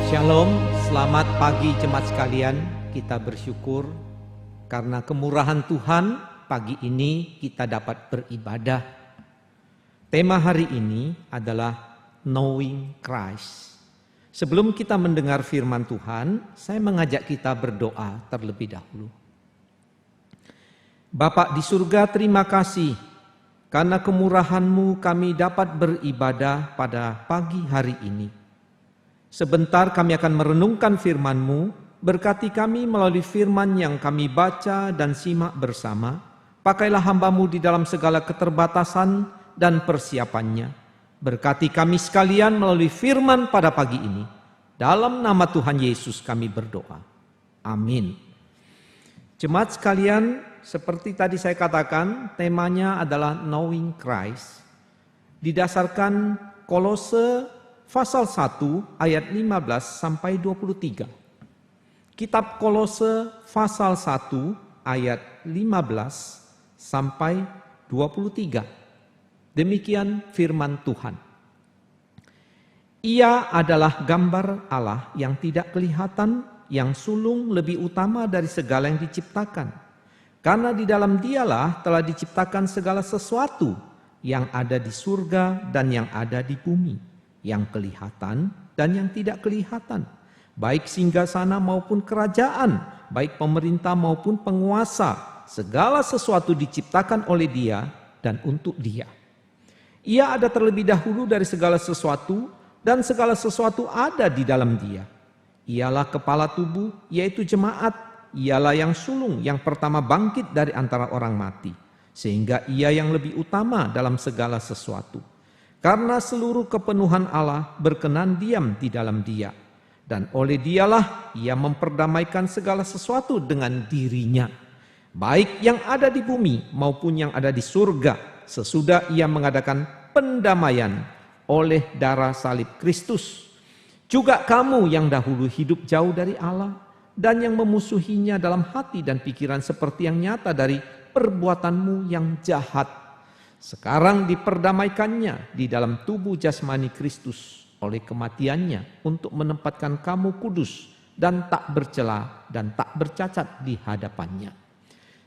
Shalom, selamat pagi jemaat sekalian. Kita bersyukur karena kemurahan Tuhan pagi ini kita dapat beribadah. Tema hari ini adalah Knowing Christ. Sebelum kita mendengar firman Tuhan, saya mengajak kita berdoa terlebih dahulu. Bapa di surga, terima kasih karena kemurahan-Mu kami dapat beribadah pada pagi hari ini. Sebentar kami akan merenungkan firman-Mu, berkati kami melalui firman yang kami baca dan simak bersama. Pakailah hamba-Mu di dalam segala keterbatasan dan persiapannya. Berkati kami sekalian melalui firman pada pagi ini. Dalam nama Tuhan Yesus kami berdoa. Amin. Jemaat sekalian, seperti tadi saya katakan, temanya adalah Knowing Christ. Didasarkan Kolose pasal 1 ayat 15 sampai 23. Kitab Kolose pasal 1 ayat 15 sampai 23. Demikian firman Tuhan. Ia adalah gambar Allah yang tidak kelihatan, yang sulung lebih utama dari segala yang diciptakan. Karena di dalam Dialah telah diciptakan segala sesuatu yang ada di surga dan yang ada di bumi, yang kelihatan dan yang tidak kelihatan, baik singgasana maupun kerajaan, baik pemerintah maupun penguasa, segala sesuatu diciptakan oleh Dia dan untuk Dia. Ia ada terlebih dahulu dari segala sesuatu, dan segala sesuatu ada di dalam Dia. Ialah kepala tubuh, yaitu jemaat. Ialah yang sulung, yang pertama bangkit dari antara orang mati, sehingga Ia yang lebih utama dalam segala sesuatu. Karena seluruh kepenuhan Allah berkenan diam di dalam Dia, dan oleh Dialah Ia memperdamaikan segala sesuatu dengan dirinya, baik yang ada di bumi maupun yang ada di surga, sesudah Ia mengadakan pendamaian oleh darah salib Kristus. Juga kamu yang dahulu hidup jauh dari Allah dan yang memusuhinya dalam hati dan pikiran seperti yang nyata dari perbuatanmu yang jahat, sekarang diperdamaikannya di dalam tubuh jasmani Kristus oleh kematiannya untuk menempatkan kamu kudus dan tak bercela dan tak bercacat di hadapannya.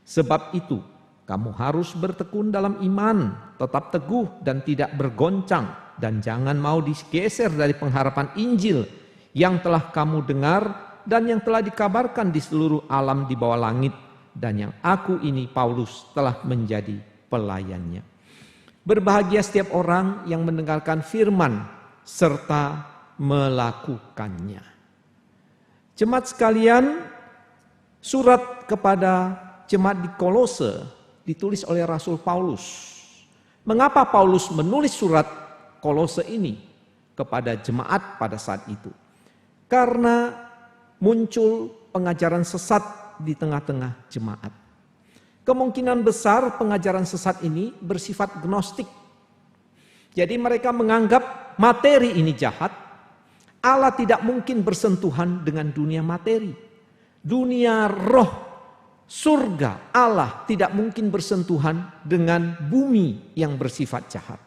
Sebab itu kamu harus bertekun dalam iman, tetap teguh dan tidak bergoncang, dan jangan mau digeser dari pengharapan Injil yang telah kamu dengar dan yang telah dikabarkan di seluruh alam di bawah langit, dan yang aku ini Paulus telah menjadi pelayannya. Berbahagia setiap orang yang mendengarkan firman serta melakukannya. Jemaat sekalian, surat kepada jemaat di Kolose ditulis oleh Rasul Paulus. Mengapa Paulus menulis surat Kolose ini kepada jemaat pada saat itu? Karena muncul pengajaran sesat di tengah-tengah jemaat. Kemungkinan besar pengajaran sesat ini bersifat gnostik. Jadi mereka menganggap materi ini jahat. Allah tidak mungkin bersentuhan dengan dunia materi. Dunia roh, surga, Allah tidak mungkin bersentuhan dengan bumi yang bersifat jahat.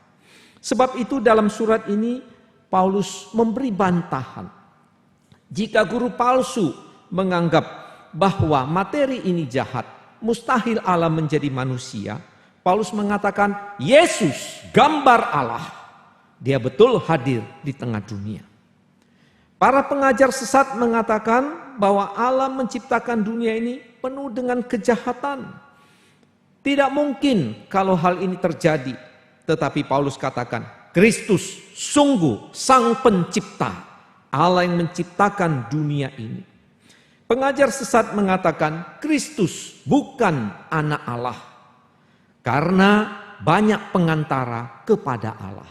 Sebab itu dalam surat ini Paulus memberi bantahan. Jika guru palsu menganggap bahwa materi ini jahat, mustahil Allah menjadi manusia, Paulus mengatakan Yesus gambar Allah. Dia betul hadir di tengah dunia. Para pengajar sesat mengatakan bahwa Allah menciptakan dunia ini penuh dengan kejahatan. Tidak mungkin kalau hal ini terjadi. Tetapi Paulus katakan Kristus sungguh sang pencipta, Allah yang menciptakan dunia ini. Pengajar sesat mengatakan Kristus bukan anak Allah karena banyak pengantara kepada Allah.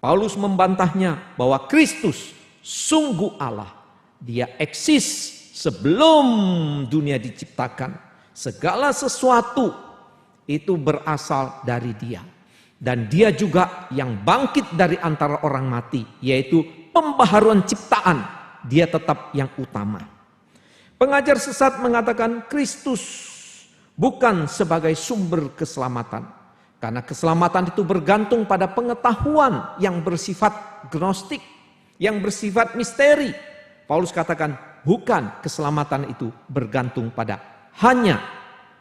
Paulus membantahnya bahwa Kristus sungguh Allah. Dia eksis sebelum dunia diciptakan. Segala sesuatu itu berasal dari Dia. Dan Dia juga yang bangkit dari antara orang mati, yaitu pembaharuan ciptaan. Dia tetap yang utama. Pengajar sesat mengatakan Kristus bukan sebagai sumber keselamatan. Karena keselamatan itu bergantung pada pengetahuan yang bersifat gnostik, yang bersifat misteri. Paulus katakan, bukan, keselamatan itu bergantung pada hanya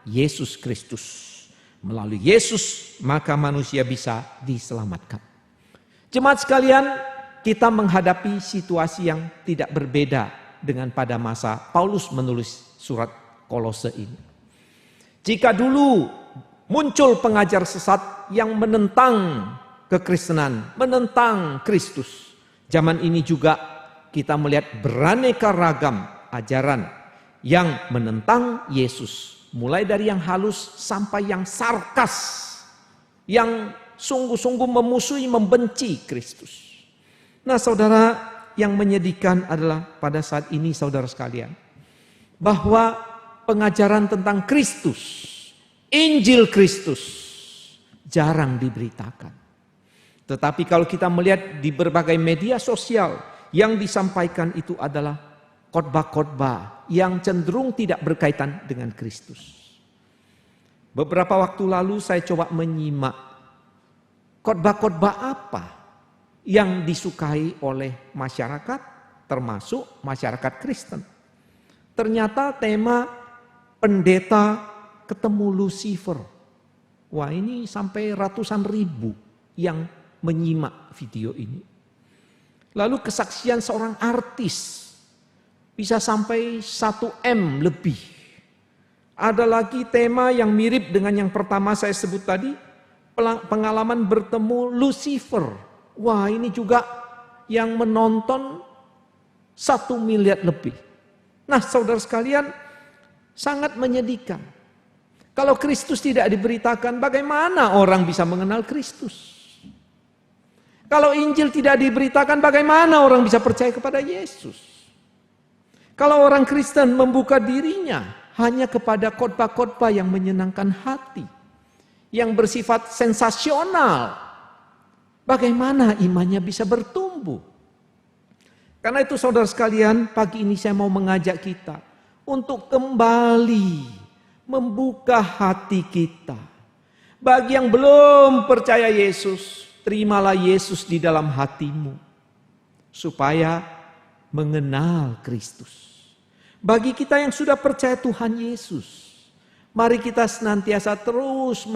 Yesus Kristus. Melalui Yesus maka manusia bisa diselamatkan. Jemaat sekalian, kita menghadapi situasi yang tidak berbeda dengan pada masa Paulus menulis surat Kolose ini. Jika dulu muncul pengajar sesat yang menentang kekristenan, menentang Kristus, zaman ini juga kita melihat beraneka ragam ajaran yang menentang Yesus. Mulai dari yang halus sampai yang sarkas, yang sungguh-sungguh memusuhi, membenci Kristus. Nah saudara, yang menyedihkan adalah pada saat ini saudara sekalian, bahwa pengajaran tentang Kristus, Injil Kristus, jarang diberitakan. Tetapi kalau kita melihat di berbagai media sosial, yang disampaikan itu adalah khotbah-khotbah yang cenderung tidak berkaitan dengan Kristus. Beberapa waktu lalu saya coba menyimak khotbah-khotbah apa yang disukai oleh masyarakat, termasuk masyarakat Kristen. Ternyata tema pendeta ketemu Lucifer. Wah, ini sampai ratusan ribu yang menyimak video ini. Lalu kesaksian seorang artis bisa sampai 1 M lebih. Ada lagi tema yang mirip dengan yang pertama saya sebut tadi, pengalaman bertemu Lucifer. Wah, ini juga yang menonton 1 miliar lebih. Nah saudara sekalian, sangat menyedihkan. Kalau Kristus tidak diberitakan, bagaimana orang bisa mengenal Kristus? Kalau Injil tidak diberitakan, bagaimana orang bisa percaya kepada Yesus? Kalau orang Kristen membuka dirinya hanya kepada khotbah-khotbah yang menyenangkan hati, yang bersifat sensasional, bagaimana imannya bisa bertumbuh? Karena itu saudara sekalian, pagi ini saya mau mengajak kita untuk kembali membuka hati kita. Bagi yang belum percaya Yesus, terimalah Yesus di dalam hatimu, supaya mengenal Kristus. Bagi kita yang sudah percaya Tuhan Yesus, mari kita senantiasa terus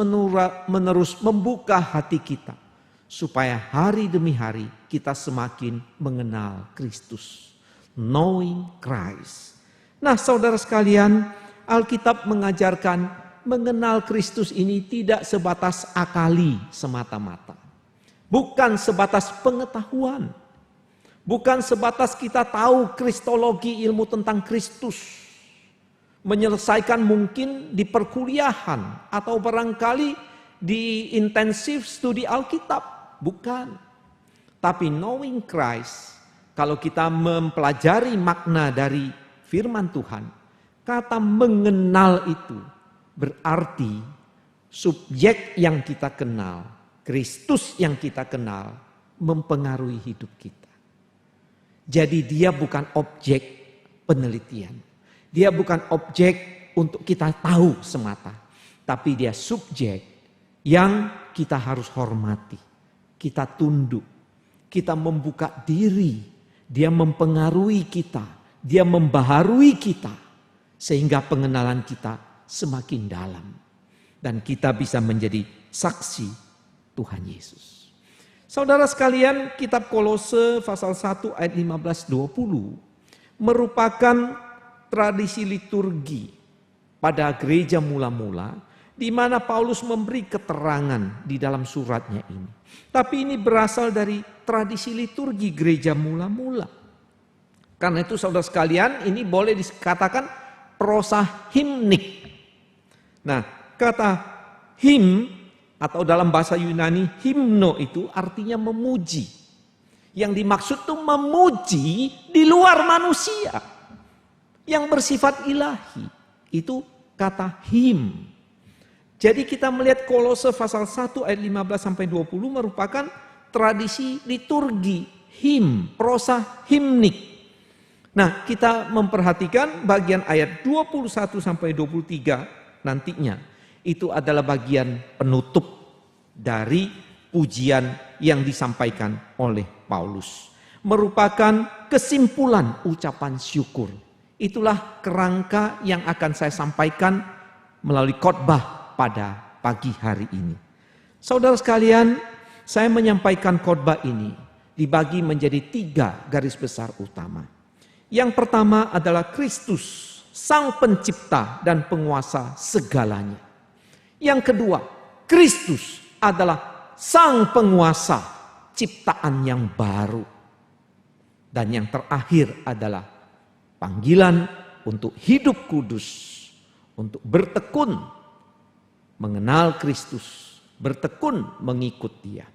menerus membuka hati kita, supaya hari demi hari kita semakin mengenal Kristus. Knowing Christ. Nah saudara sekalian, Alkitab mengajarkan mengenal Kristus ini tidak sebatas akali semata-mata. Bukan sebatas pengetahuan. Bukan sebatas kita tahu kristologi, ilmu tentang Kristus. Menyelesaikan mungkin di perkuliahan atau barangkali di intensif studi Alkitab. Bukan. Tapi knowing Christ, kalau kita mempelajari makna dari firman Tuhan, kata mengenal itu berarti subjek yang kita kenal, Kristus yang kita kenal, mempengaruhi hidup kita. Jadi dia bukan objek penelitian. Dia bukan objek untuk kita tahu semata. Tapi dia subjek yang kita harus hormati. Kita tunduk. Kita membuka diri. Dia mempengaruhi kita. Dia membaharui kita. Sehingga pengenalan kita semakin dalam. Dan kita bisa menjadi saksi Tuhan Yesus. Saudara sekalian, kitab Kolose pasal 1 ayat 15-20 merupakan tradisi liturgi pada gereja mula-mula, di mana Paulus memberi keterangan di dalam suratnya ini. Tapi ini berasal dari tradisi liturgi gereja mula-mula. Karena itu saudara sekalian, ini boleh dikatakan prosa himnik. Nah, kata him atau dalam bahasa Yunani, himno itu artinya memuji. Yang dimaksud itu memuji di luar manusia. Yang bersifat ilahi. Itu kata him. Jadi kita melihat Kolose pasal 1 ayat 15-20 merupakan tradisi liturgi, him, prosa himnik. Nah kita memperhatikan bagian ayat 21-23 nantinya. Itu adalah bagian penutup dari pujian yang disampaikan oleh Paulus. merupakan kesimpulan ucapan syukur. Itulah kerangka yang akan saya sampaikan melalui khotbah pada pagi hari ini. Saudara sekalian, saya menyampaikan khotbah ini dibagi menjadi 3 garis besar utama. Yang pertama adalah Kristus, Sang Pencipta dan Penguasa segalanya. Yang kedua, Kristus adalah Sang Penguasa ciptaan yang baru. Dan yang terakhir adalah panggilan untuk hidup kudus, untuk bertekun mengenal Kristus, bertekun mengikut Dia.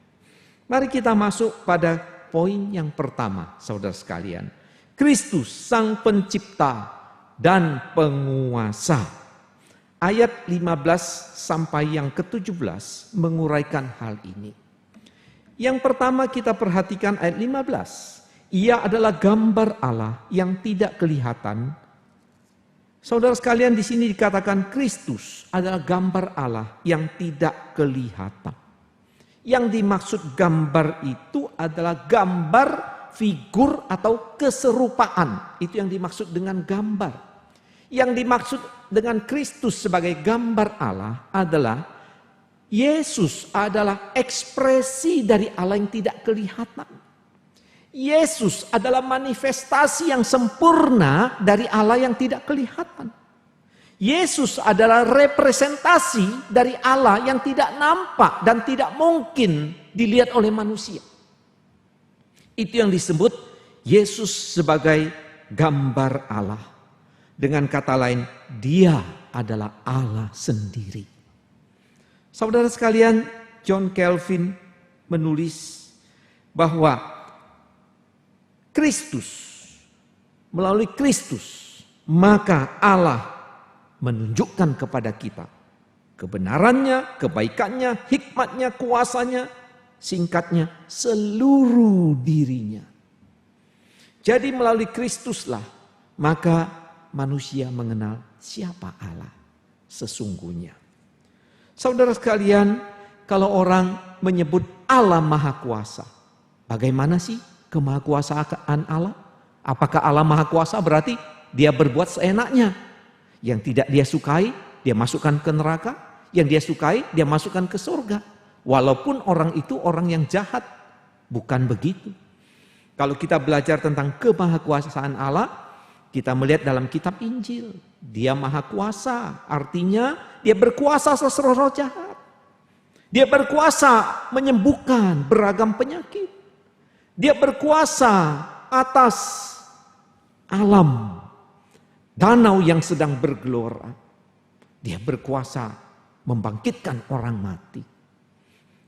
Mari kita masuk pada poin yang pertama, saudara sekalian. Kristus, Sang Pencipta dan Penguasa. Ayat 15 sampai yang ke-17 menguraikan hal ini. Yang pertama kita perhatikan ayat 15. Ia adalah gambar Allah yang tidak kelihatan. Saudara sekalian, di sini dikatakan Kristus adalah gambar Allah yang tidak kelihatan. Yang dimaksud gambar itu adalah gambar figur atau keserupaan. Itu yang dimaksud dengan gambar. Yang dimaksud dengan Kristus sebagai gambar Allah adalah Yesus adalah ekspresi dari Allah yang tidak kelihatan. Yesus adalah manifestasi yang sempurna dari Allah yang tidak kelihatan. Yesus adalah representasi dari Allah yang tidak nampak dan tidak mungkin dilihat oleh manusia. Itu yang disebut Yesus sebagai gambar Allah. Dengan kata lain, Dia adalah Allah sendiri. Saudara sekalian, John Calvin menulis bahwa Kristus, melalui Kristus, maka Allah menunjukkan kepada kita kebenarannya, kebaikannya, hikmatnya, kuasanya, singkatnya seluruh dirinya. Jadi melalui Kristuslah maka manusia mengenal siapa Allah sesungguhnya. Saudara sekalian, kalau orang menyebut Allah Maha Kuasa, bagaimana sih kemahakuasaan Allah? Apakah Allah Maha Kuasa berarti Dia berbuat seenaknya? Yang tidak Dia sukai, Dia masukkan ke neraka. Yang Dia sukai, Dia masukkan ke surga. Walaupun orang itu orang yang jahat. Bukan begitu. Kalau kita belajar tentang kemahakuasaan Allah, kita melihat dalam kitab Injil. Dia Maha Kuasa, artinya Dia berkuasa atas roh-roh jahat. Dia berkuasa menyembuhkan beragam penyakit. Dia berkuasa atas alam, danau yang sedang bergelora. Dia berkuasa membangkitkan orang mati.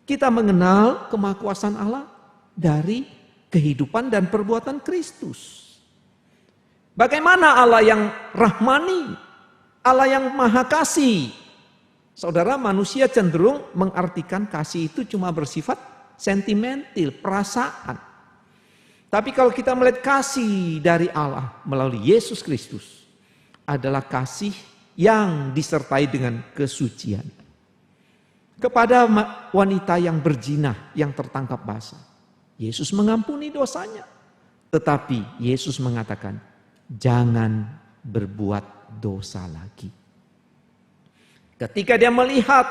Kita mengenal kemahakuasaan Allah dari kehidupan dan perbuatan Kristus. Bagaimana Allah yang rahmani, Allah yang maha kasih. Saudara, manusia cenderung mengartikan kasih itu cuma bersifat sentimental, perasaan. Tapi kalau kita melihat kasih dari Allah melalui Yesus Kristus adalah kasih yang disertai dengan kesucian. Kepada wanita yang berzina, yang tertangkap basah, Yesus mengampuni dosanya. Tetapi Yesus mengatakan, jangan berbuat dosa lagi. Ketika Dia melihat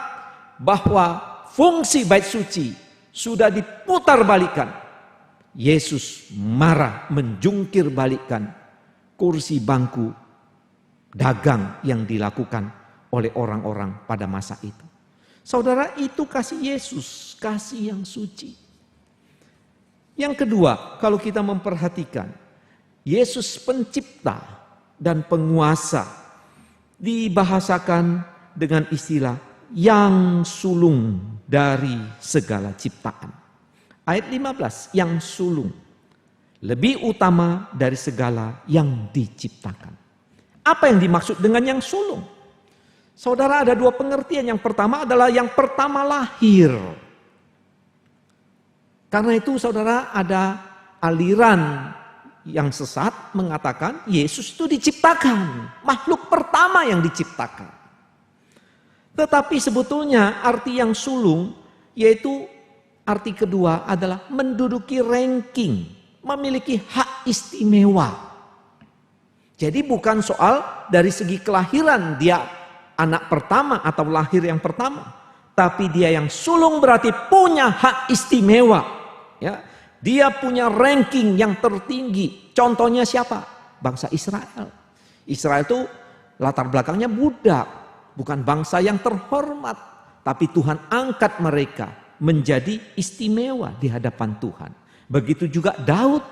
bahwa fungsi bait suci sudah diputar balikan, Yesus marah menjungkir balikkan kursi bangku dagang yang dilakukan oleh orang-orang pada masa itu. Saudara, itu kasih Yesus, kasih yang suci. Yang kedua, kalau kita memperhatikan, Yesus pencipta dan penguasa dibahasakan dengan istilah yang sulung dari segala ciptaan. Ayat 15, yang sulung, lebih utama dari segala yang diciptakan. Apa yang dimaksud dengan yang sulung? Saudara, ada dua pengertian. Yang pertama adalah yang pertama lahir. Karena itu saudara, ada aliran yang sesat mengatakan Yesus itu diciptakan, makhluk pertama yang diciptakan. Tetapi sebetulnya arti yang sulung yaitu arti kedua adalah menduduki ranking, memiliki hak istimewa. Jadi bukan soal dari segi kelahiran dia anak pertama atau lahir yang pertama. Tapi dia yang sulung berarti punya hak istimewa. Ya, dia punya ranking yang tertinggi. Contohnya siapa? Bangsa Israel. Israel itu latar belakangnya budak. Bukan bangsa yang terhormat. Tapi Tuhan angkat mereka menjadi istimewa di hadapan Tuhan. Begitu juga Daud.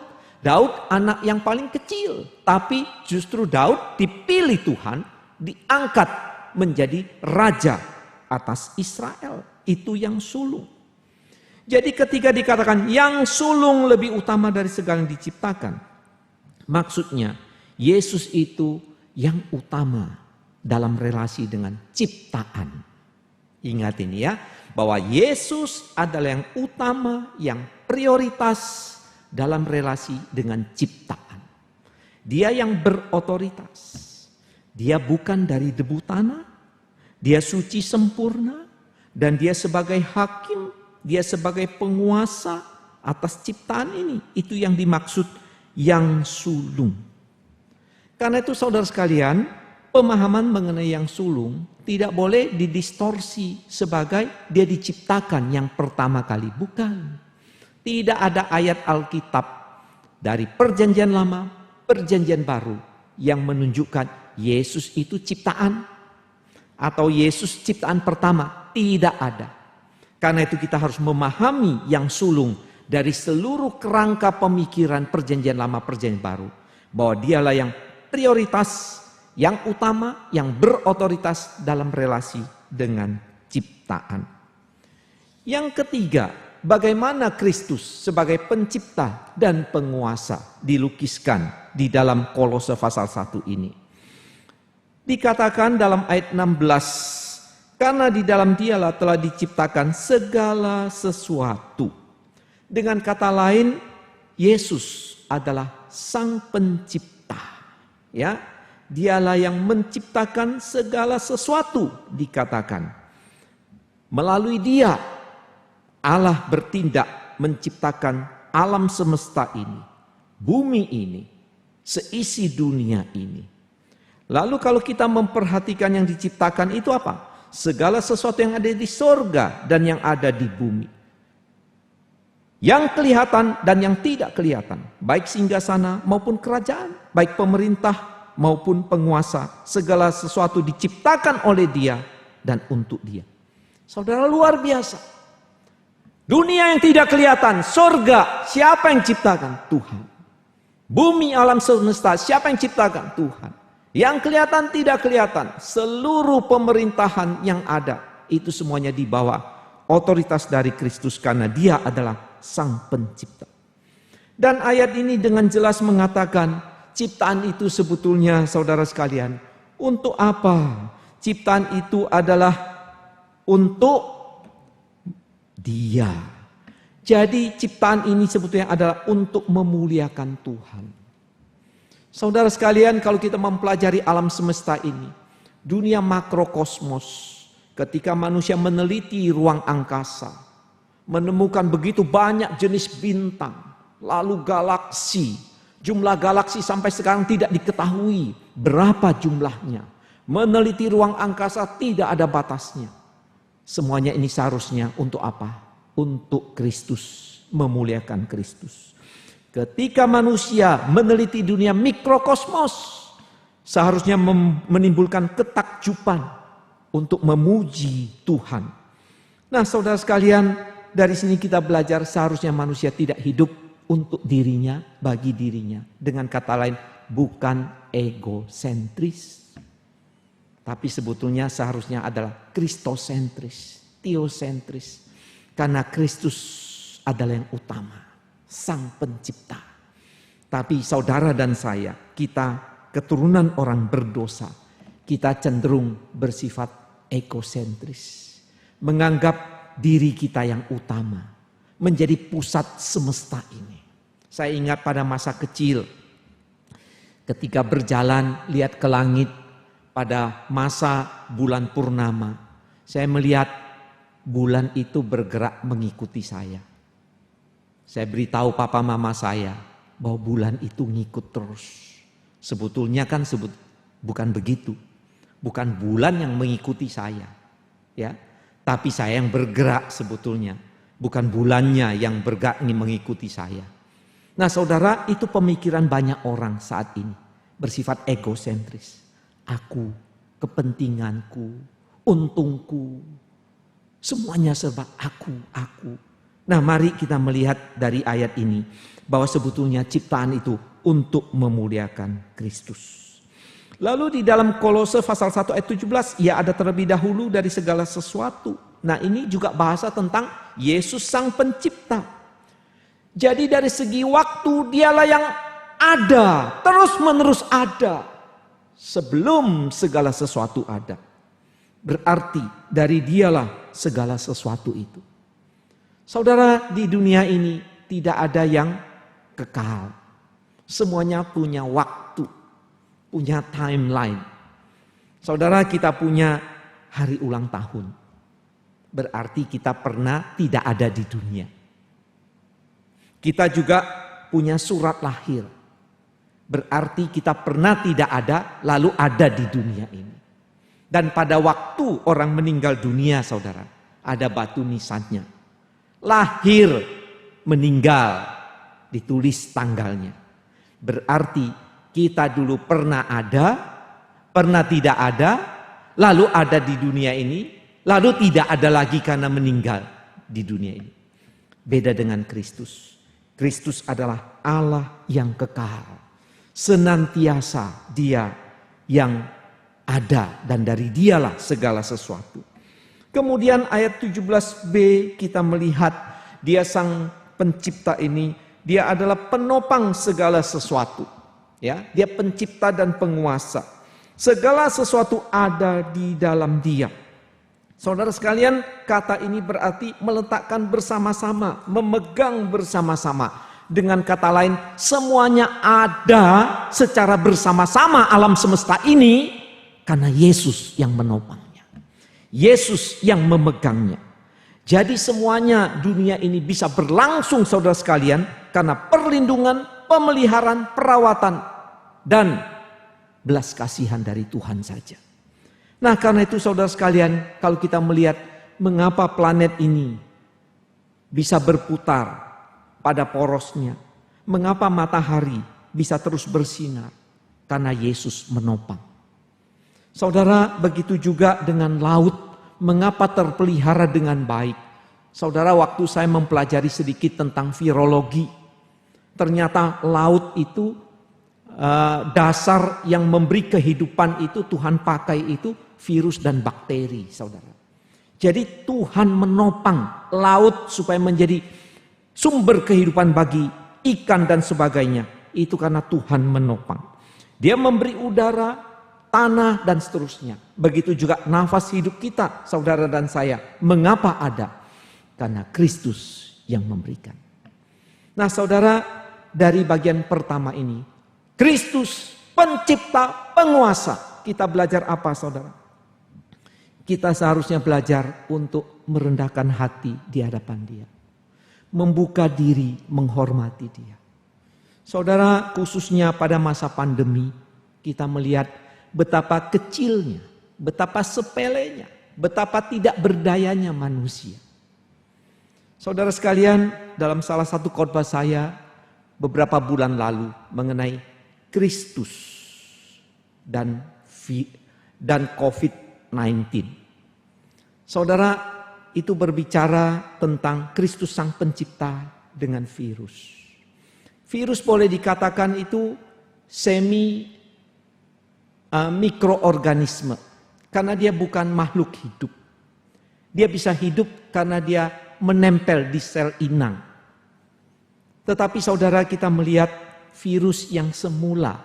Daud anak yang paling kecil. Tapi justru Daud dipilih Tuhan. Diangkat menjadi raja atas Israel. Itu yang sulung. Jadi ketika dikatakan yang sulung lebih utama dari segala yang diciptakan. Maksudnya Yesus itu yang utama dalam relasi dengan ciptaan. Ingat ini ya, bahwa Yesus adalah yang utama, yang prioritas dalam relasi dengan ciptaan. Dia yang berotoritas. Dia bukan dari debu tanah. Dia suci sempurna. Dan dia sebagai hakim, dia sebagai penguasa atas ciptaan ini. Itu yang dimaksud yang sulung. Karena itu saudara sekalian, pemahaman mengenai yang sulung tidak boleh didistorsi sebagai dia diciptakan yang pertama kali. Bukan. Tidak ada ayat Alkitab dari perjanjian lama, perjanjian baru yang menunjukkan Yesus itu ciptaan. Atau Yesus ciptaan pertama. Tidak ada. Karena itu kita harus memahami yang sulung dari seluruh kerangka pemikiran perjanjian lama, perjanjian baru. Bahwa dialah yang prioritas, yang utama, yang berotoritas dalam relasi dengan ciptaan. Yang ketiga, bagaimana Kristus sebagai pencipta dan penguasa dilukiskan di dalam Kolose pasal 1 ini. Dikatakan dalam ayat 16, karena di dalam dialah telah diciptakan segala sesuatu. Dengan kata lain, Yesus adalah sang pencipta. Ya, dialah yang menciptakan segala sesuatu, dikatakan. Melalui dia, Allah bertindak menciptakan alam semesta ini, bumi ini, seisi dunia ini. Lalu kalau kita memperhatikan yang diciptakan itu apa? Segala sesuatu yang ada di sorga dan yang ada di bumi. Yang kelihatan dan yang tidak kelihatan. Baik singgasana maupun kerajaan. Baik pemerintah maupun penguasa. Segala sesuatu diciptakan oleh dia dan untuk dia. Saudara, luar biasa. Dunia yang tidak kelihatan, sorga, siapa yang ciptakan? Tuhan. Bumi alam semesta, siapa yang ciptakan? Tuhan. Yang kelihatan tidak kelihatan, seluruh pemerintahan yang ada, itu semuanya di bawah otoritas dari Kristus karena dia adalah sang pencipta. Dan ayat ini dengan jelas mengatakan, ciptaan itu sebetulnya saudara sekalian, untuk apa? Ciptaan itu adalah untuk dia. Jadi ciptaan ini sebetulnya adalah untuk memuliakan Tuhan. Saudara sekalian, kalau kita mempelajari alam semesta ini, dunia makrokosmos, ketika manusia meneliti ruang angkasa, menemukan begitu banyak jenis bintang, lalu galaksi, jumlah galaksi sampai sekarang tidak diketahui berapa jumlahnya. Meneliti ruang angkasa tidak ada batasnya. Semuanya ini seharusnya untuk apa? Untuk Kristus, memuliakan Kristus. Ketika manusia meneliti dunia mikrokosmos, seharusnya menimbulkan ketakjuban untuk memuji Tuhan. Nah, saudara sekalian, dari sini kita belajar seharusnya manusia tidak hidup untuk dirinya, bagi dirinya. Dengan kata lain, bukan egosentris. Tapi sebetulnya seharusnya adalah kristosentris, teosentris. Karena Kristus adalah yang utama. Sang pencipta. Tapi saudara dan saya, kita keturunan orang berdosa, kita cenderung bersifat egosentris. Menganggap diri kita yang utama, menjadi pusat semesta ini. Saya ingat pada masa kecil, ketika berjalan lihat ke langit pada masa bulan purnama, saya melihat bulan itu bergerak mengikuti saya. Saya beritahu papa mama saya, bahwa bulan itu ngikut terus. Sebetulnya kan bukan begitu. Bukan bulan yang mengikuti saya. Ya, tapi saya yang bergerak sebetulnya. Bukan bulannya yang bergerak mengikuti saya. Nah saudara, itu pemikiran banyak orang saat ini. Bersifat egosentris. Aku, kepentinganku, untungku. Semuanya serba aku. Nah mari kita melihat dari ayat ini. Bahwa sebetulnya ciptaan itu untuk memuliakan Kristus. Lalu di dalam Kolose pasal 1 ayat 17. Ia ada terlebih dahulu dari segala sesuatu. Nah ini juga bahasa tentang Yesus sang pencipta. Jadi dari segi waktu dialah yang ada. Terus menerus ada. Sebelum segala sesuatu ada. Berarti dari dialah segala sesuatu itu. Saudara, di dunia ini tidak ada yang kekal. Semuanya punya waktu. Punya timeline. Saudara, kita punya hari ulang tahun. Berarti kita pernah tidak ada di dunia. Kita juga punya surat lahir. Berarti kita pernah tidak ada lalu ada di dunia ini. Dan pada waktu orang meninggal dunia saudara, ada batu nisannya. Lahir, meninggal, ditulis tanggalnya. Berarti kita dulu pernah ada, pernah tidak ada, lalu ada di dunia ini, lalu tidak ada lagi karena meninggal di dunia ini. Beda dengan Kristus. Kristus adalah Allah yang kekal. Senantiasa Dia yang ada dan dari dialah segala sesuatu. Kemudian ayat 17b kita melihat dia sang pencipta ini, dia adalah penopang segala sesuatu. Ya, dia pencipta dan penguasa. Segala sesuatu ada di dalam dia. Saudara sekalian, kata ini berarti meletakkan bersama-sama, memegang bersama-sama. Dengan kata lain, semuanya ada secara bersama-sama alam semesta ini karena Yesus yang menopangnya. Yesus yang memegangnya. Jadi semuanya dunia ini bisa berlangsung saudara sekalian karena perlindungan, pemeliharaan, perawatan dan belas kasihan dari Tuhan saja. Nah karena itu saudara sekalian, kalau kita melihat mengapa planet ini bisa berputar pada porosnya. Mengapa matahari bisa terus bersinar? Karena Yesus menopang. Saudara, begitu juga dengan laut. Mengapa terpelihara dengan baik? Saudara, waktu saya mempelajari sedikit tentang virologi. Ternyata laut itu dasar yang memberi kehidupan itu Tuhan pakai itu virus dan bakteri, saudara. Jadi Tuhan menopang laut supaya menjadi sumber kehidupan bagi ikan dan sebagainya. Itu karena Tuhan menopang. Dia memberi udara, tanah dan seterusnya. Begitu juga nafas hidup kita, saudara dan saya. Mengapa ada? Karena Kristus yang memberikan. Nah saudara, dari bagian pertama ini, Kristus pencipta, penguasa. Kita belajar apa saudara? Kita seharusnya belajar untuk merendahkan hati di hadapan Dia. Membuka diri, menghormati Dia. Saudara, khususnya pada masa pandemi, kita melihat betapa kecilnya, betapa sepelenya, betapa tidak berdayanya manusia. Saudara sekalian, dalam salah satu khotbah saya beberapa bulan lalu mengenai Kristus dan COVID-19. Saudara, itu berbicara tentang Kristus sang pencipta dengan virus. Virus boleh dikatakan itu mikroorganisme. Karena dia bukan makhluk hidup. Dia bisa hidup karena dia menempel di sel inang. Tetapi saudara, kita melihat virus yang semula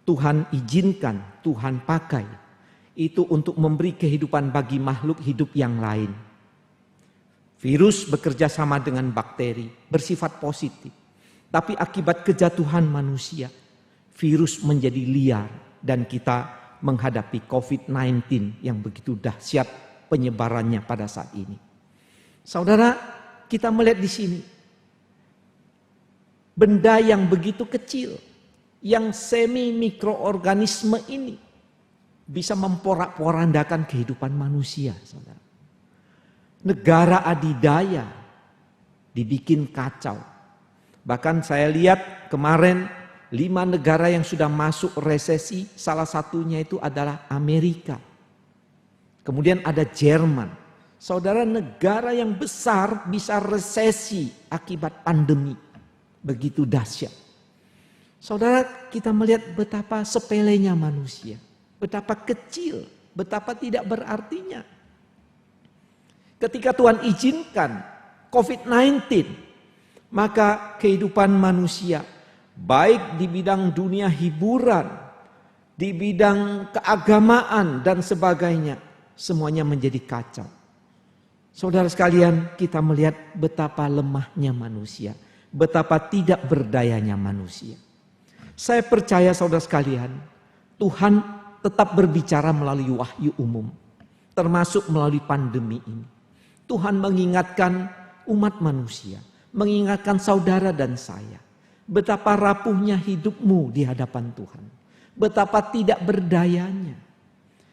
Tuhan izinkan, Tuhan pakai. Itu untuk memberi kehidupan bagi makhluk hidup yang lain. Virus bekerja sama dengan bakteri, bersifat positif. Tapi akibat kejatuhan manusia, virus menjadi liar dan kita menghadapi COVID-19 yang begitu dahsyat penyebarannya pada saat ini. Saudara, kita melihat di sini. Benda yang begitu kecil, yang semi mikroorganisme ini bisa memporak-porandakan kehidupan manusia, saudara. Negara adidaya dibikin kacau. Bahkan saya lihat kemarin 5 negara yang sudah masuk resesi, salah satunya itu adalah Amerika. Kemudian ada Jerman. Saudara, negara yang besar bisa resesi akibat pandemi. Begitu dahsyat. Saudara, kita melihat betapa sepelenya manusia. Betapa kecil, betapa tidak berartinya. Ketika Tuhan izinkan COVID-19, maka kehidupan manusia, baik di bidang dunia hiburan, di bidang keagamaan dan sebagainya, semuanya menjadi kacau. Saudara sekalian, kita melihat betapa lemahnya manusia, betapa tidak berdayanya manusia. Saya percaya saudara sekalian, Tuhan tetap berbicara melalui wahyu umum, termasuk melalui pandemi ini. Tuhan mengingatkan umat manusia, mengingatkan saudara dan saya, betapa rapuhnya hidupmu di hadapan Tuhan, betapa tidak berdayanya.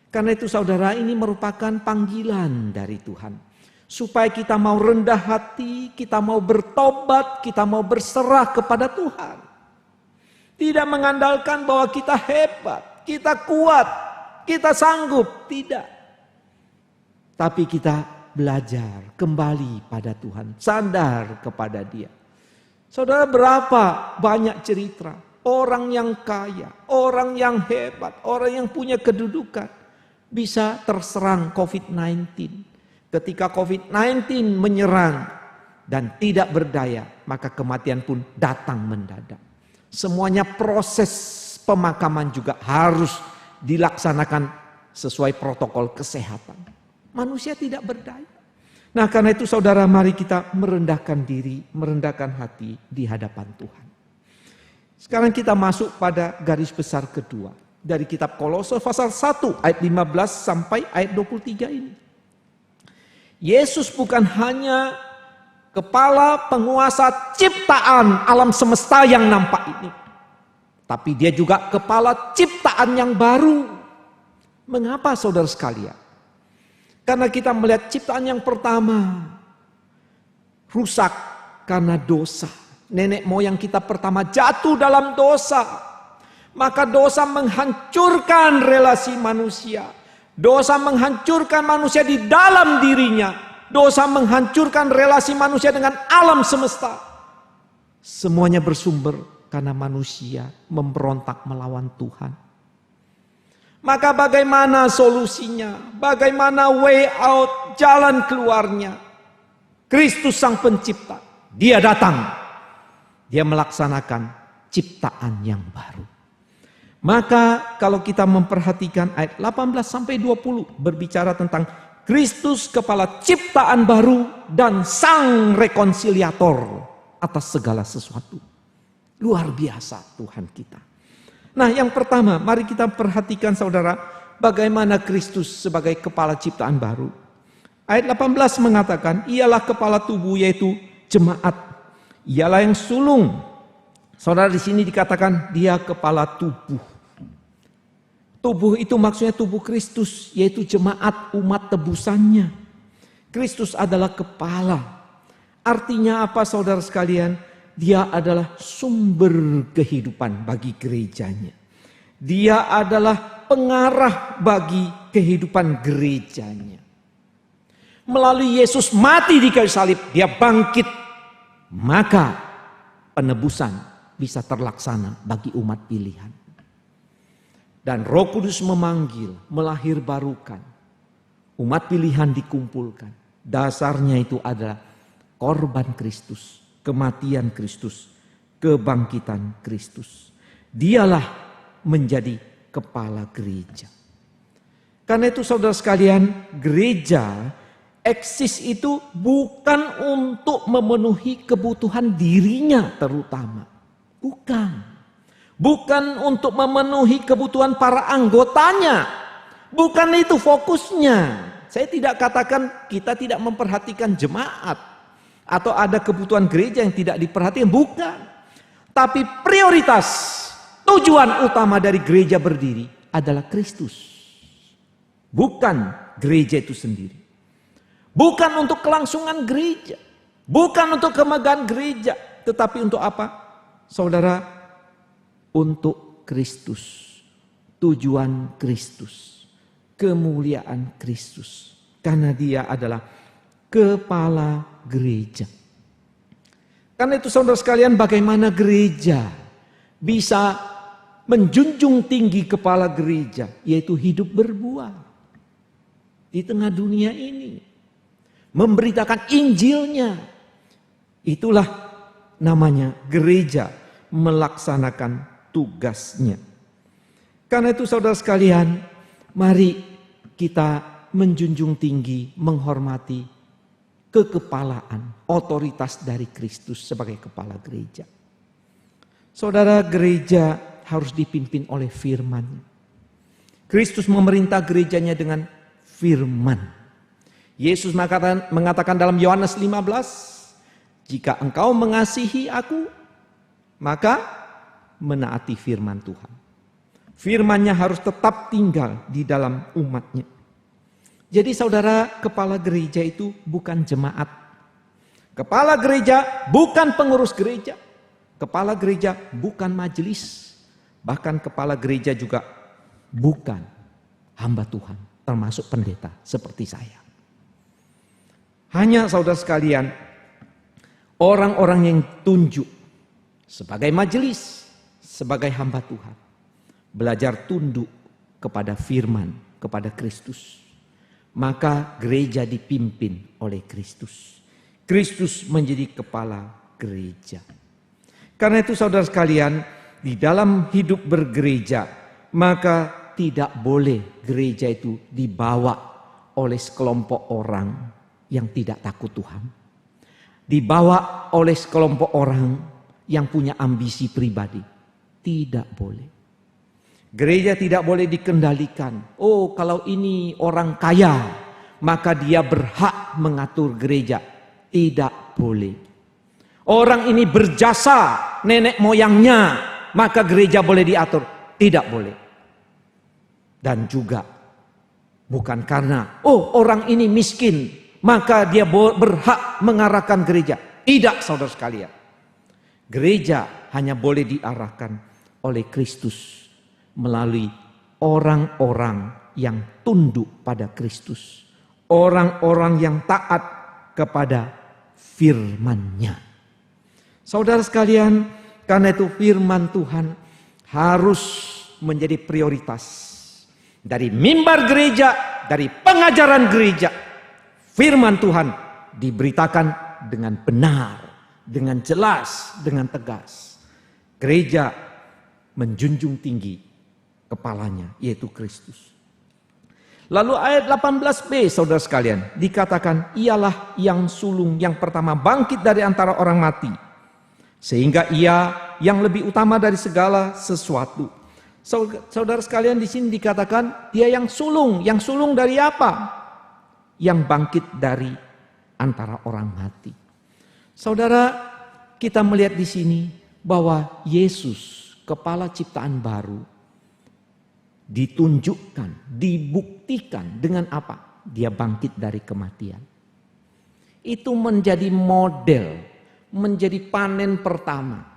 Karena itu saudara, ini merupakan panggilan dari Tuhan. Supaya kita mau rendah hati, kita mau bertobat, kita mau berserah kepada Tuhan. Tidak mengandalkan bahwa kita hebat, kita kuat, kita sanggup. Tidak. Tapi kita belajar kembali pada Tuhan, sadar kepada Dia. Saudara, berapa banyak cerita orang yang kaya, orang yang hebat, orang yang punya kedudukan bisa terserang COVID-19. Ketika COVID-19 menyerang dan tidak berdaya, maka kematian pun datang mendadak. Semuanya proses pemakaman juga harus dilaksanakan sesuai protokol kesehatan. Manusia tidak berdaya. Nah, karena itu saudara, mari kita merendahkan diri, merendahkan hati di hadapan Tuhan. Sekarang kita masuk pada garis besar kedua. Dari kitab Kolose pasal 1 ayat 15 sampai ayat 23 ini. Yesus bukan hanya kepala penguasa ciptaan alam semesta yang nampak ini. Tapi dia juga kepala ciptaan yang baru. Mengapa saudara sekalian? Karena kita melihat ciptaan yang pertama rusak karena dosa. Nenek moyang kita pertama jatuh dalam dosa. Maka dosa menghancurkan relasi manusia. Dosa menghancurkan manusia di dalam dirinya. Dosa menghancurkan relasi manusia dengan alam semesta. Semuanya bersumber karena manusia memberontak melawan Tuhan. Maka bagaimana solusinya? Bagaimana way out, jalan keluarnya? Kristus sang pencipta, Dia datang. Dia melaksanakan ciptaan yang baru. Maka kalau kita memperhatikan ayat 18 sampai 20 berbicara tentang Kristus kepala ciptaan baru dan sang rekonsiliator atas segala sesuatu. Luar biasa Tuhan kita. Nah, yang pertama, mari kita perhatikan saudara, bagaimana Kristus sebagai kepala ciptaan baru. Ayat 18 mengatakan, ialah kepala tubuh yaitu jemaat. Ialah yang sulung. Saudara, di sini dikatakan dia kepala tubuh. Tubuh itu maksudnya tubuh Kristus, yaitu jemaat umat tebusannya. Kristus adalah kepala. Artinya apa saudara sekalian? Dia adalah sumber kehidupan bagi gerejanya. Dia adalah pengarah bagi kehidupan gerejanya. Melalui Yesus mati di kayu salib, dia bangkit. Maka penebusan bisa terlaksana bagi umat pilihan. Dan Roh Kudus memanggil, melahirbarukan. Umat pilihan dikumpulkan. Dasarnya itu adalah korban Kristus, kematian Kristus, kebangkitan Kristus. Dialah menjadi kepala gereja. Karena itu saudara sekalian, gereja eksis itu bukan untuk memenuhi kebutuhan dirinya terutama. Bukan. Bukan untuk memenuhi kebutuhan para anggotanya. Bukan itu fokusnya. Saya tidak katakan kita tidak memperhatikan jemaat. Atau ada kebutuhan gereja yang tidak diperhatikan. Bukan. Tapi prioritas, tujuan utama dari gereja berdiri adalah Kristus. Bukan gereja itu sendiri. Bukan untuk kelangsungan gereja. Bukan untuk kemegahan gereja. Tetapi untuk apa? Saudara, untuk Kristus. Tujuan Kristus. Kemuliaan Kristus. Karena dia adalah kepala gereja. Karena itu saudara sekalian, bagaimana gereja bisa menjunjung tinggi kepala gereja, yaitu hidup berbuah di tengah dunia ini, memberitakan Injilnya. Itulah namanya gereja melaksanakan tugasnya. Karena itu saudara sekalian, mari kita menjunjung tinggi, menghormati kekepalaan, otoritas dari Kristus sebagai kepala gereja. Saudara, gereja harus dipimpin oleh firman. Kristus memerintah gerejanya dengan firman. Yesus mengatakan dalam Yohanes 15, jika engkau mengasihi aku, maka menaati firman Tuhan. Firman-Nya harus tetap tinggal di dalam umat-Nya. Jadi saudara, kepala gereja itu bukan jemaat. Kepala gereja bukan pengurus gereja. Kepala gereja bukan majelis. Bahkan kepala gereja juga bukan hamba Tuhan, termasuk pendeta seperti saya. Hanya saudara sekalian, orang-orang yang tunjuk sebagai majelis, sebagai hamba Tuhan, belajar tunduk kepada firman, kepada Kristus. Maka gereja dipimpin oleh Kristus. Kristus menjadi kepala gereja. Karena itu saudara sekalian, di dalam hidup bergereja, maka tidak boleh gereja itu dibawa oleh sekelompok orang yang tidak takut Tuhan. Dibawa oleh sekelompok orang yang punya ambisi pribadi. Tidak boleh. Gereja tidak boleh dikendalikan. Oh, kalau ini orang kaya, maka dia berhak mengatur gereja. Tidak boleh. Orang ini berjasa nenek moyangnya, maka gereja boleh diatur. Tidak boleh. Dan juga bukan karena, oh orang ini miskin, maka dia berhak mengarahkan gereja. Tidak, saudara sekalian. Gereja hanya boleh diarahkan oleh Kristus melalui orang-orang yang tunduk pada Kristus. Orang-orang yang taat kepada firman-Nya. Saudara sekalian, karena itu firman Tuhan harus menjadi prioritas. Dari mimbar gereja, dari pengajaran gereja, firman Tuhan diberitakan dengan benar, dengan jelas, dengan tegas. Gereja menjunjung tinggi kepalanya, yaitu Kristus. Lalu ayat 18b, saudara sekalian, dikatakan ialah yang sulung yang pertama bangkit dari antara orang mati, sehingga ia yang lebih utama dari segala sesuatu. Saudara sekalian, di sini dikatakan dia yang sulung dari apa? Yang bangkit dari antara orang mati. Saudara, kita melihat di sini bahwa Yesus, kepala ciptaan baru, ditunjukkan, dibuktikan dengan apa? Dia bangkit dari kematian. Itu menjadi model, menjadi panen pertama.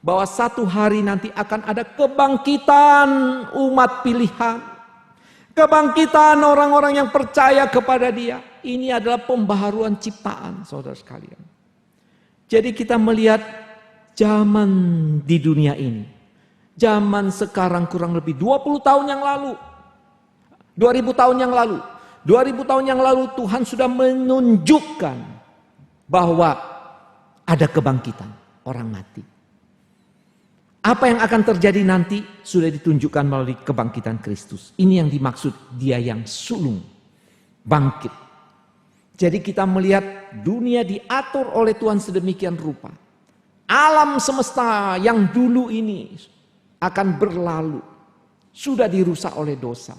Bahwa satu hari nanti akan ada kebangkitan umat pilihan. Kebangkitan orang-orang yang percaya kepada Dia. Ini adalah pembaharuan ciptaan, saudara sekalian. Jadi kita melihat zaman di dunia ini. Zaman sekarang kurang lebih 20 tahun yang lalu. 2000 tahun yang lalu. 2000 tahun yang lalu Tuhan sudah menunjukkan bahwa ada kebangkitan orang mati. Apa yang akan terjadi nanti sudah ditunjukkan melalui kebangkitan Kristus. Ini yang dimaksud dia yang sulung, bangkit. Jadi kita melihat dunia diatur oleh Tuhan sedemikian rupa. Alam semesta yang dulu ini akan berlalu, sudah dirusak oleh dosa.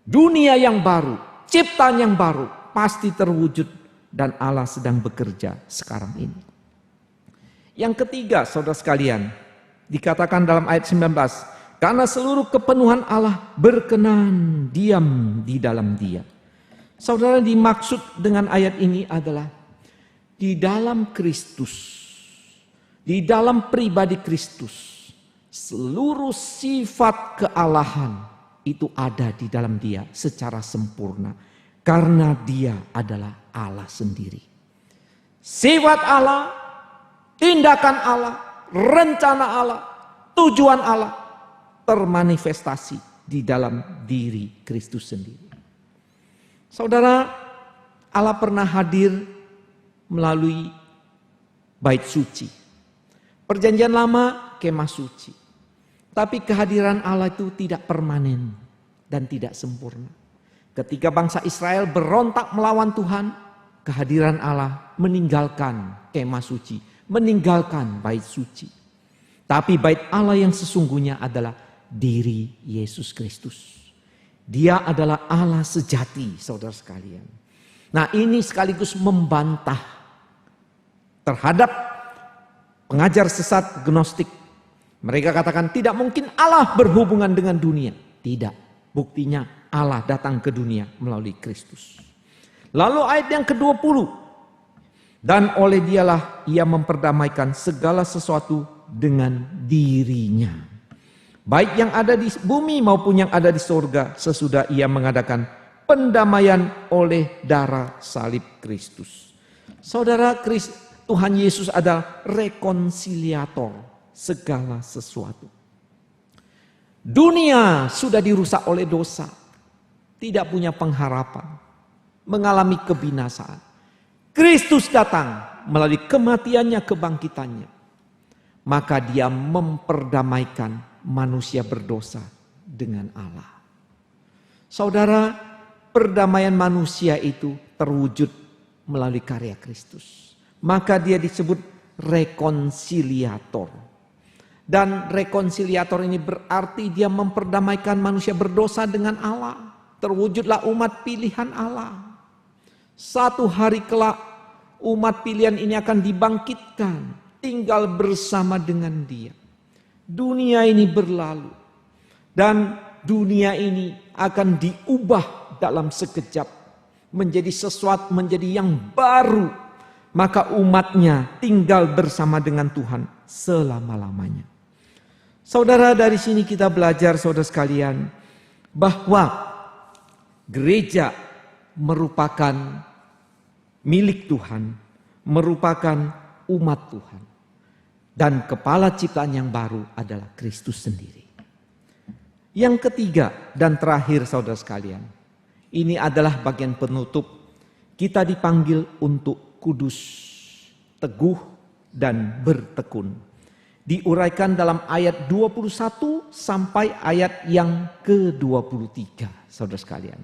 Dunia yang baru, ciptaan yang baru pasti terwujud dan Allah sedang bekerja sekarang ini. Yang ketiga, saudara sekalian, dikatakan dalam ayat 19, karena seluruh kepenuhan Allah berkenan diam di dalam Dia. Saudara, dimaksud dengan ayat ini adalah di dalam Kristus, di dalam pribadi Kristus, seluruh sifat kealahan itu ada di dalam Dia secara sempurna. Karena Dia adalah Allah sendiri. Sifat Allah, tindakan Allah, rencana Allah, tujuan Allah termanifestasi di dalam diri Kristus sendiri. Saudara, Allah pernah hadir melalui bait suci. Perjanjian lama, kemah suci. Tapi kehadiran Allah itu tidak permanen dan tidak sempurna. Ketika bangsa Israel berontak melawan Tuhan, kehadiran Allah meninggalkan kemah suci, meninggalkan bait suci. Tapi bait Allah yang sesungguhnya adalah diri Yesus Kristus. Dia adalah Allah sejati, saudara sekalian. Nah, ini sekaligus membantah terhadap pengajar sesat Gnostik. Mereka katakan tidak mungkin Allah berhubungan dengan dunia. Tidak, buktinya Allah datang ke dunia melalui Kristus. Lalu ayat yang ke-20. Dan oleh Dialah Ia memperdamaikan segala sesuatu dengan dirinya. Baik yang ada di bumi maupun yang ada di surga, sesudah Ia mengadakan pendamaian oleh darah salib Kristus. Saudara, Tuhan Yesus adalah rekonsiliator segala sesuatu. Dunia sudah dirusak oleh dosa, tidak punya pengharapan, mengalami kebinasaan. Kristus datang melalui kematiannya, kebangkitannya. Maka Dia memperdamaikan manusia berdosa dengan Allah. Saudara, perdamaian manusia itu terwujud melalui karya Kristus. Maka Dia disebut rekonsiliator. Dan rekonsiliator ini berarti Dia memperdamaikan manusia berdosa dengan Allah. Terwujudlah umat pilihan Allah. Satu hari kelak umat pilihan ini akan dibangkitkan, tinggal bersama dengan Dia. Dunia ini berlalu dan dunia ini akan diubah dalam sekejap menjadi sesuatu, menjadi yang baru. Maka umatnya tinggal bersama dengan Tuhan selama-lamanya. Saudara, dari sini kita belajar, saudara sekalian, bahwa gereja merupakan milik Tuhan, merupakan umat Tuhan. Dan kepala ciptaan yang baru adalah Kristus sendiri. Yang ketiga dan terakhir, saudara sekalian, ini adalah bagian penutup. Kita dipanggil untuk kudus, teguh, dan bertekun. Diuraikan dalam ayat 21 sampai ayat yang ke-23, saudara sekalian.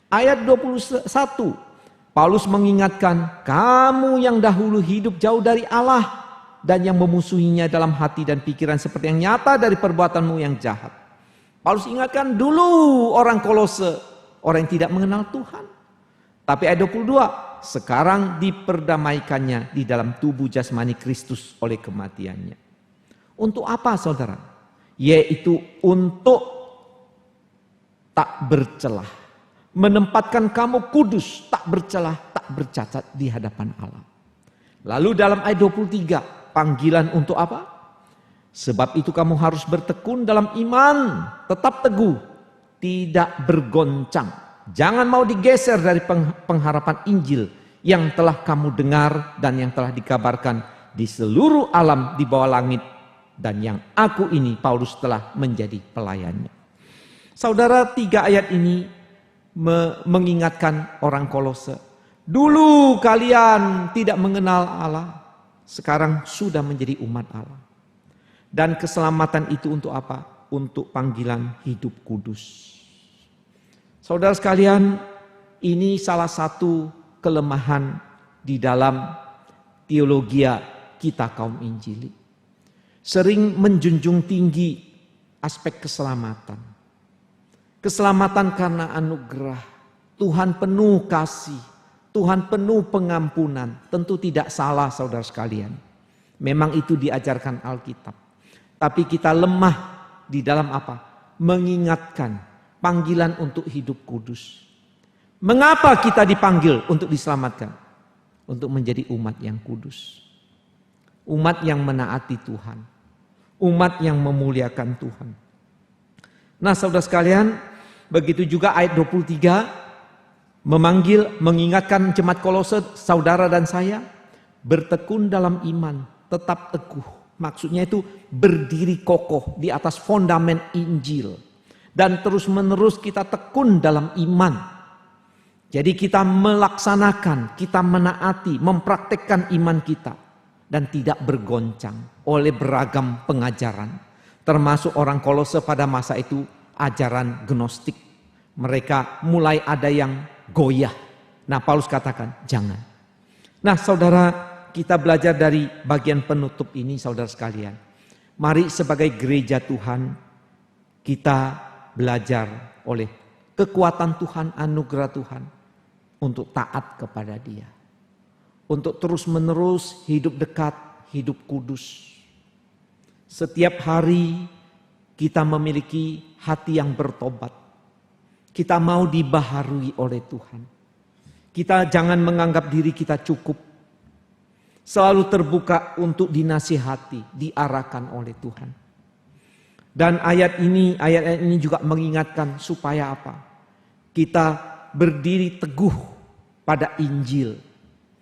Ayat 21, Paulus mengingatkan, kamu yang dahulu hidup jauh dari Allah dan yang memusuhinya dalam hati dan pikiran seperti yang nyata dari perbuatanmu yang jahat. Paulus ingatkan dulu orang Kolose, orang yang tidak mengenal Tuhan. Tapi ayat 22, sekarang diperdamaikannya di dalam tubuh jasmani Kristus oleh kematiannya. Untuk apa, saudara? Yaitu untuk tak bercelah. Menempatkan kamu kudus, tak bercelah, tak bercacat di hadapan Allah. Lalu dalam ayat 23, panggilan untuk apa? Sebab itu kamu harus bertekun dalam iman, tetap teguh, tidak bergoncang. Jangan mau digeser dari pengharapan Injil yang telah kamu dengar dan yang telah dikabarkan di seluruh alam di bawah langit, dan yang aku ini, Paulus, telah menjadi pelayannya. Saudara, 3 ayat ini mengingatkan orang Kolose. Dulu kalian tidak mengenal Allah, sekarang sudah menjadi umat Allah. Dan keselamatan itu untuk apa? Untuk panggilan hidup kudus. Saudara sekalian, ini salah satu kelemahan di dalam teologi kita kaum Injili. Sering menjunjung tinggi aspek keselamatan. Keselamatan karena anugerah. Tuhan penuh kasih. Tuhan penuh pengampunan. Tentu tidak salah, saudara sekalian. Memang itu diajarkan Alkitab. Tapi kita lemah di dalam apa? Mengingatkan panggilan untuk hidup kudus. Mengapa kita dipanggil untuk diselamatkan? Untuk menjadi umat yang kudus. Umat yang menaati Tuhan. Umat yang memuliakan Tuhan. Nah, saudara sekalian, begitu juga ayat 23 memanggil, mengingatkan jemaat Kolose, saudara dan saya, bertekun dalam iman, tetap teguh. Maksudnya itu berdiri kokoh di atas fondamen Injil. Dan terus menerus kita tekun dalam iman. Jadi kita melaksanakan, kita menaati, mempraktekkan iman kita. Dan tidak bergoncang oleh beragam pengajaran. Termasuk orang Kolose pada masa itu ajaran gnostik. Mereka mulai ada yang goyah. Nah, Paulus katakan jangan. Nah, saudara, kita belajar dari bagian penutup ini, saudara sekalian. Mari sebagai gereja Tuhan kita belajar oleh kekuatan Tuhan, anugerah Tuhan untuk taat kepada Dia. Untuk terus menerus hidup dekat, hidup kudus. Setiap hari kita memiliki hati yang bertobat. Kita mau dibaharui oleh Tuhan. Kita jangan menganggap diri kita cukup. Selalu terbuka untuk dinasihati, diarahkan oleh Tuhan. Dan ayat ini juga mengingatkan supaya apa? Kita berdiri teguh pada Injil.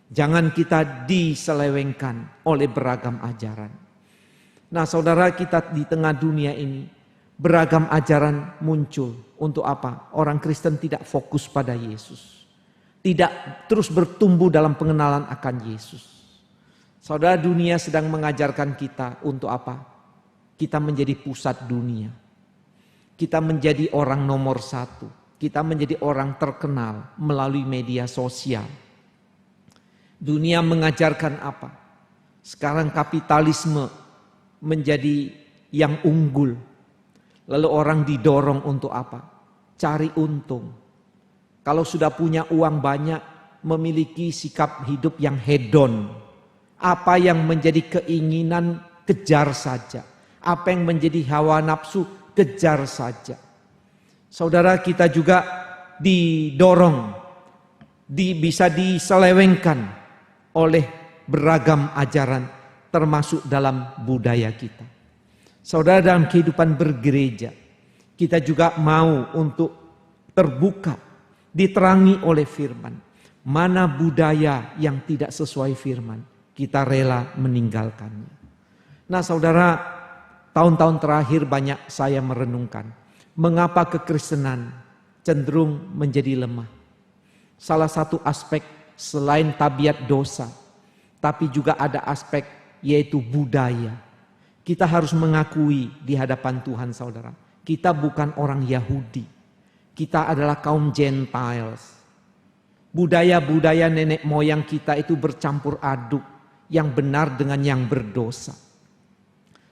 Jangan kita diselewengkan oleh beragam ajaran. Nah, saudara, kita di tengah dunia ini beragam ajaran muncul. Untuk apa? Orang Kristen tidak fokus pada Yesus. Tidak terus bertumbuh dalam pengenalan akan Yesus. Saudara, dunia sedang mengajarkan kita untuk apa? Kita menjadi pusat dunia. Kita menjadi orang nomor satu. Kita menjadi orang terkenal melalui media sosial. Dunia mengajarkan apa? Sekarang kapitalisme menjadi yang unggul. Lalu orang didorong untuk apa? Cari untung. Kalau sudah punya uang banyak, memiliki sikap hidup yang hedon. Apa yang menjadi keinginan, kejar saja. Apa yang menjadi hawa nafsu, kejar saja. Saudara, kita juga didorong, bisa diselewengkan oleh beragam ajaran termasuk dalam budaya kita. Saudara, dalam kehidupan bergereja kita juga mau untuk terbuka, diterangi oleh firman. Mana budaya yang tidak sesuai firman, kita rela meninggalkannya. Nah, saudara, tahun-tahun terakhir banyak saya merenungkan mengapa kekristenan cenderung menjadi lemah. Salah satu aspek selain tabiat dosa, tapi juga ada aspek yaitu budaya. Kita harus mengakui di hadapan Tuhan, saudara. Kita bukan orang Yahudi. Kita adalah kaum Gentiles. Budaya-budaya nenek moyang kita itu bercampur aduk. Yang benar dengan yang berdosa.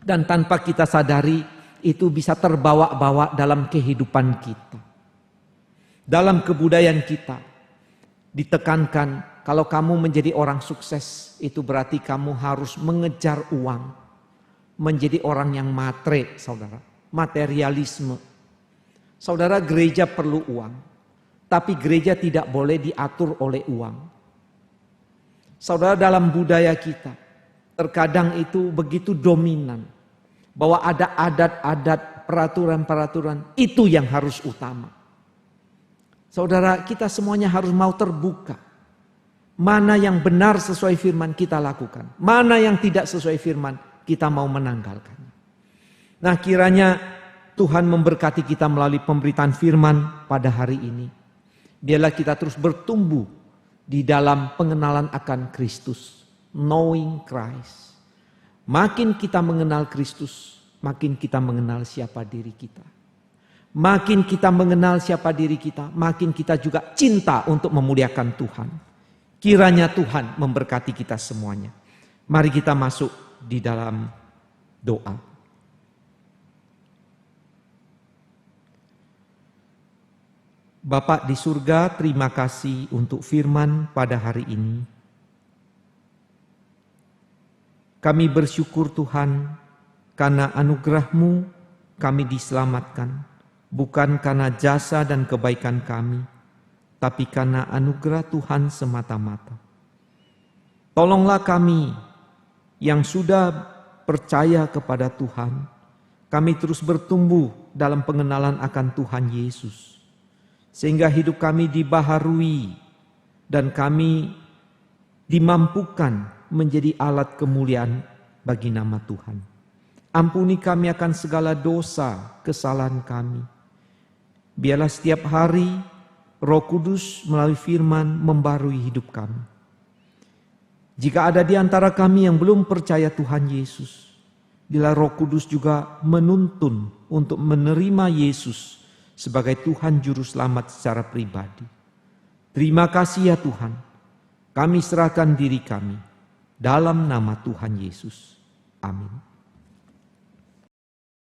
Dan tanpa kita sadari itu bisa terbawa-bawa dalam kehidupan kita. Dalam kebudayaan kita. Ditekankan kalau kamu menjadi orang sukses itu berarti kamu harus mengejar uang. Menjadi orang yang matre, saudara. Materialisme. Saudara, gereja perlu uang. Tapi gereja tidak boleh diatur oleh uang. Saudara, dalam budaya kita terkadang itu begitu dominan. Bahwa ada adat-adat, peraturan-peraturan itu yang harus utama. Saudara, kita semuanya harus mau terbuka. Mana yang benar sesuai firman kita lakukan. Mana yang tidak sesuai firman kita mau menanggalkannya. Nah, kiranya Tuhan memberkati kita melalui pemberitaan firman pada hari ini. Biarlah kita terus bertumbuh di dalam pengenalan akan Kristus. Knowing Christ. Makin kita mengenal Kristus, makin kita mengenal siapa diri kita. Makin kita mengenal siapa diri kita, makin kita juga cinta untuk memuliakan Tuhan. Kiranya Tuhan memberkati kita semuanya. Mari kita masuk di dalam doa. Bapa di surga, terima kasih untuk firman pada hari ini. Kami bersyukur Tuhan, karena anugerah-Mu kami diselamatkan, bukan karena jasa dan kebaikan kami, tapi karena anugerah Tuhan semata-mata. Tolonglah kami yang sudah percaya kepada Tuhan, kami terus bertumbuh dalam pengenalan akan Tuhan Yesus, sehingga hidup kami dibaharui dan kami dimampukan menjadi alat kemuliaan bagi nama Tuhan. Ampuni kami akan segala dosa, kesalahan kami. Biarlah setiap hari Roh Kudus melalui firman membarui hidup kami. Jika ada di antara kami yang belum percaya Tuhan Yesus, bila Roh Kudus juga menuntun untuk menerima Yesus sebagai Tuhan Juru Selamat secara pribadi. Terima kasih ya Tuhan, kami serahkan diri kami dalam nama Tuhan Yesus. Amin.